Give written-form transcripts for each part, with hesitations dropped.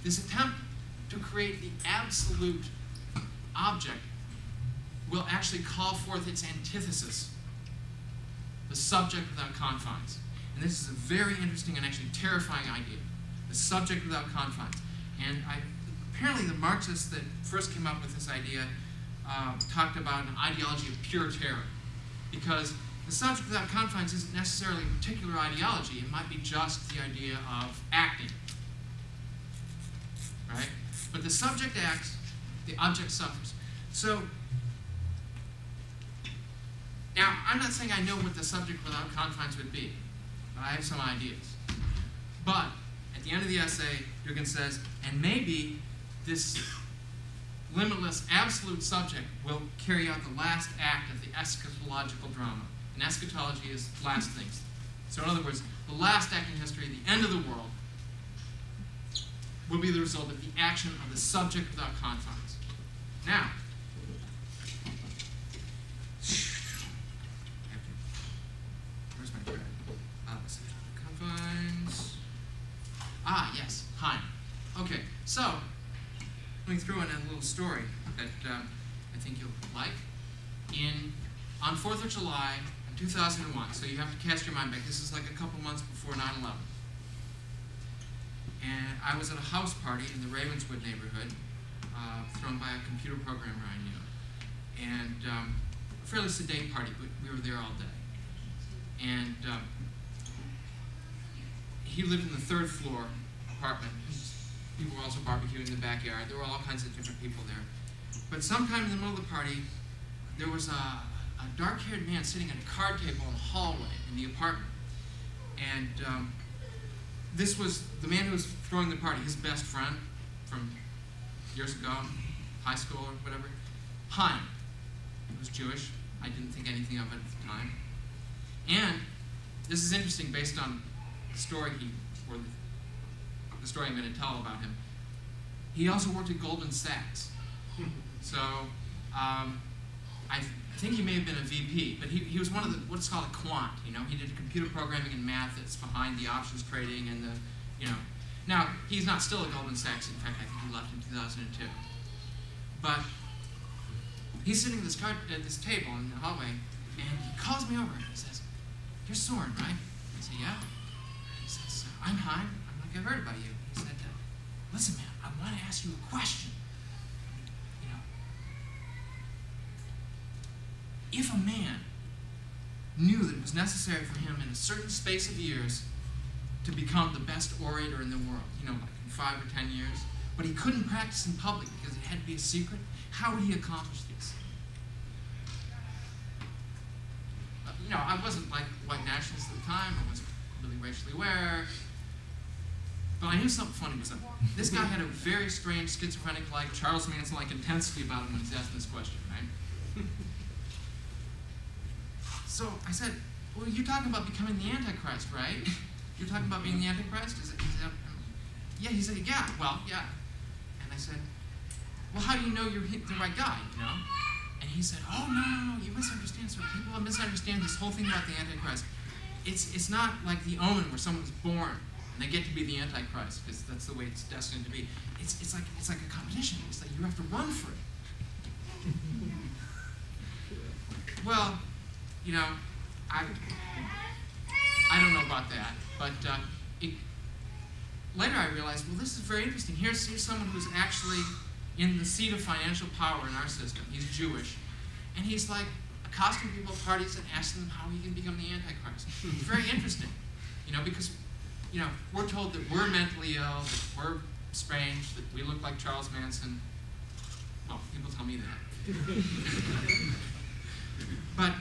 this attempt to create the absolute object will actually call forth its antithesis, the subject without confines. And this is a very interesting and actually terrifying idea, the subject without confines. And apparently the Marxists that first came up with this idea talked about an ideology of pure terror, because the subject without confines isn't necessarily a particular ideology. It might be just the idea of acting, right? But the subject acts, the object suffers. So now, I'm not saying I know what the subject without confines would be, but I have some ideas. But at the end of the essay, Dugin says, and maybe this limitless absolute subject will carry out the last act of the eschatological drama. And eschatology is last things. So in other words, the last act in history, the end of the world, will be the result of the action of the subject without confines. Now, where's my thread? Confines. Ah, yes, Heim. Okay, so let me throw in a little story that I think you'll like. On 4th of July in 2001, so you have to cast your mind back. This is like a couple months before 9/11. And I was at a house party in the Ravenswood neighborhood, thrown by a computer programmer I knew. And a fairly sedate party, but we were there all day. And he lived in the 3rd floor apartment. People were also barbecuing in the backyard. There were all kinds of different people there. But sometime in the middle of the party, there was a dark-haired man sitting at a card table in the hallway in the apartment. And this was the man who was throwing the party, his best friend from years ago, high school or whatever, Heim. He was Jewish. I didn't think anything of it at the time. And this is interesting based on the story the story I'm going to tell about him. He also worked at Goldman Sachs. So I think he may have been a VP, but he was one of the, what's called a quant, you know. He did computer programming and math that's behind the options trading and the, you know. Now, he's not still at Goldman Sachs. In fact, I think he left in 2002. But he's sitting at this table in the hallway, and he calls me over and he says, "You're Soren, right?" I say, "Yeah." He says, "I'm Heim. I've heard about you." He said, "Listen, man, I want to ask you a question. You know, if a man knew that it was necessary for him in a certain space of years to become the best orator in the world, you know, like in 5 or 10 years, but he couldn't practice in public because it had to be a secret, how would he accomplish this?" You know, I wasn't like white nationalist at the time. I wasn't really racially aware. But I knew something funny was up. This guy had a very strange schizophrenic-like, Charles Manson-like intensity about him when he's asking this question, right? So I said, "Well, you're talking about becoming the Antichrist, right? You're talking about being the Antichrist? Is that, yeah." He said, "Yeah, well, yeah." And I said, "Well, how do you know you're the right guy, you know?" And he said, "Oh, no, you misunderstand. So people misunderstand this whole thing about the Antichrist. It's not like the Omen where someone's born and they get to be the Antichrist, because that's the way it's destined to be. It's like a competition. It's like you have to run for it." Well, you know, I don't know about that, but later I realized, well, this is very interesting. Here's someone who's actually in the seat of financial power in our system. He's Jewish, and he's like accosting people at parties and asking them how he can become the Antichrist. It's very interesting, you know, because, you know, we're told that we're mentally ill, that we're strange, that we look like Charles Manson. Well, people tell me that. But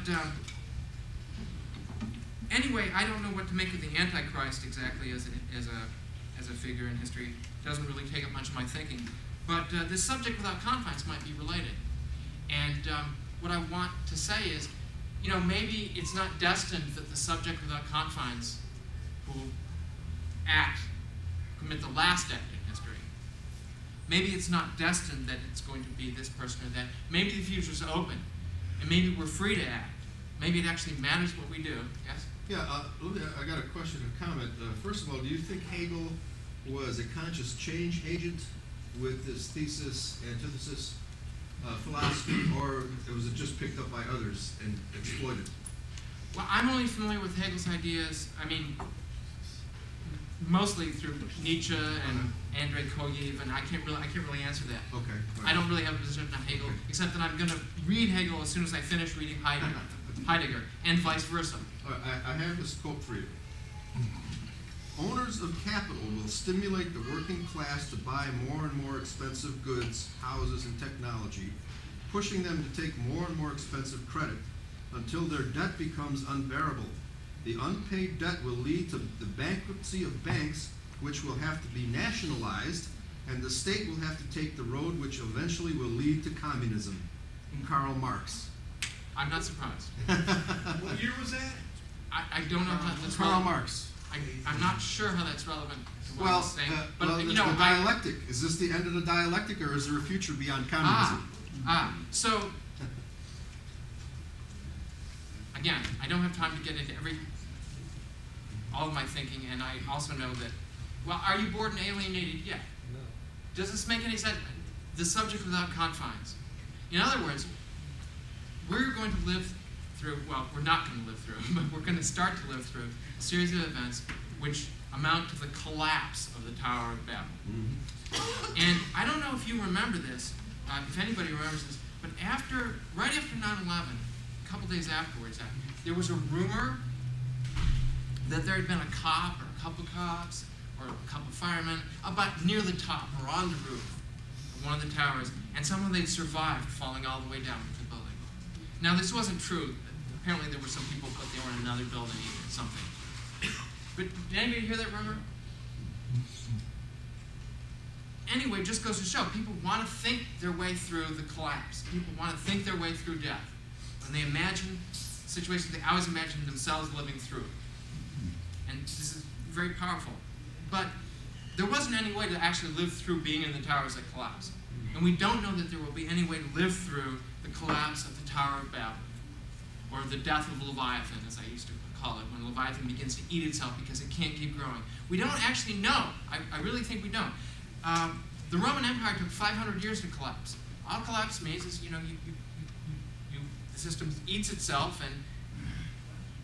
anyway, I don't know what to make of the Antichrist exactly as a figure in history. It doesn't really take up much of my thinking. But this subject without confines might be related. And what I want to say is, you know, maybe it's not destined that the subject without confines will commit the last act in history. Maybe it's not destined that it's going to be this person or that. Maybe the future's open, and maybe we're free to act. Maybe it actually matters what we do. Yes? Yeah, I got a question and comment. First of all, do you think Hegel was a conscious change agent with this thesis, antithesis philosophy, or was it just picked up by others and exploited? Well, I'm only familiar with Hegel's ideas, I mean, mostly through Nietzsche and Andrei Koyev, and I can't really answer that. Okay. I don't really have a position on Hegel, except that I'm going to read Hegel as soon as I finish reading Heidegger, and vice versa. I have this quote for you. Owners of capital will stimulate the working class to buy more and more expensive goods, houses, and technology, pushing them to take more and more expensive credit until their debt becomes unbearable. The unpaid debt will lead to the bankruptcy of banks, which will have to be nationalized, and the state will have to take the road which eventually will lead to communism. Karl Marx. I'm not surprised. What year was that? I don't know how that's Karl relevant. Marx. I'm not sure how that's relevant to what Well, I'm saying. But, well, you it's know, the dialectic. Is this the end of the dialectic, or is there a future beyond communism? So, again, I don't have time to get into all of my thinking, and I also know that, well, are you bored and alienated? Yeah. No. Does this make any sense? The subject without confines. In other words, we're going to live through, well, we're not going to live through, but we're going to start to live through a series of events which amount to the collapse of the Tower of Babel. Mm-hmm. And I don't know if you remember this, if anybody remembers this, but right after 9/11, a couple days afterwards, there was a rumor that there had been a cop or a couple cops or a couple firemen about near the top or on the roof of one of the towers, and somehow they'd survived falling all the way down to the building. Now, this wasn't true. Apparently there were some people, but they were in another building or something. But did anybody hear that rumor? Anyway, it just goes to show, people want to think their way through the collapse. People want to think their way through death. When they imagine situations, they always imagine themselves living through it. And this is very powerful. But there wasn't any way to actually live through being in the towers that collapsed. And we don't know that there will be any way to live through the collapse of the Tower of Babel, or the death of Leviathan, as I used to call it, when Leviathan begins to eat itself because it can't keep growing. We don't actually know. I really think we don't. The Roman Empire took 500 years to collapse. All collapse means is, the system eats itself and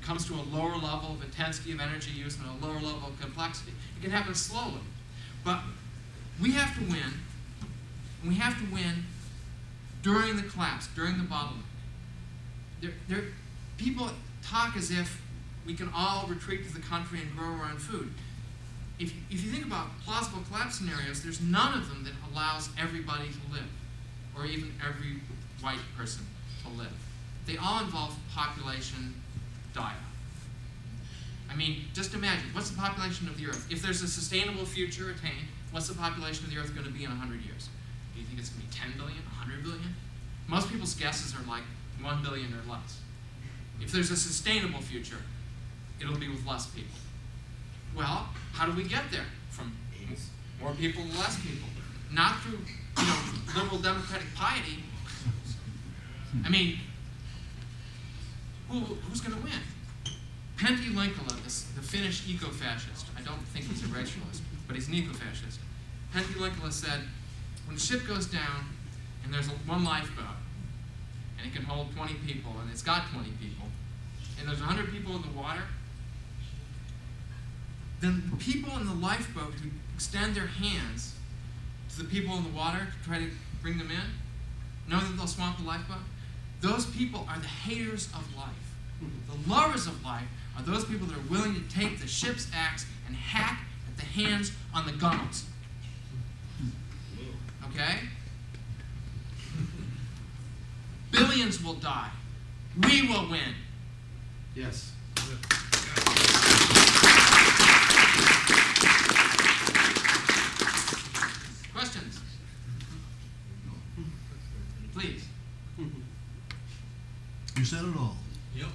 comes to a lower level of intensity of energy use and a lower level of complexity. It can happen slowly. But we have to win, and we have to win during the collapse, during the bottleneck. People talk as if we can all retreat to the country and grow our own food. If you think about plausible collapse scenarios, there's none of them that allows everybody to live, or even every white person to live. They all involve population die-off. I mean, just imagine, what's the population of the Earth? If there's a sustainable future attained, what's the population of the Earth going to be in 100 years? Do you think it's going to be 10 billion, 100 billion? Most people's guesses are like 1 billion or less. If there's a sustainable future, it'll be with less people. Well, how do we get there? From more people to less people. Not through, liberal democratic piety. I mean, who's going to win? Pentti Linkola, the Finnish eco-fascist, I don't think he's a racialist, but he's an eco-fascist. Pentti Linkola said, when a ship goes down and there's one lifeboat, and it can hold 20 people, and it's got 20 people, and there's 100 people in the water, then the people in the lifeboat who extend their hands to the people in the water to try to bring them in, know that they'll swamp the lifeboat, those people are the haters of life. The lovers of life are those people that are willing to take the ship's axe and hack at the hands on the gunnels. Okay? Billions will die. We will win. Yes. Questions? Please. You said it all. Yep.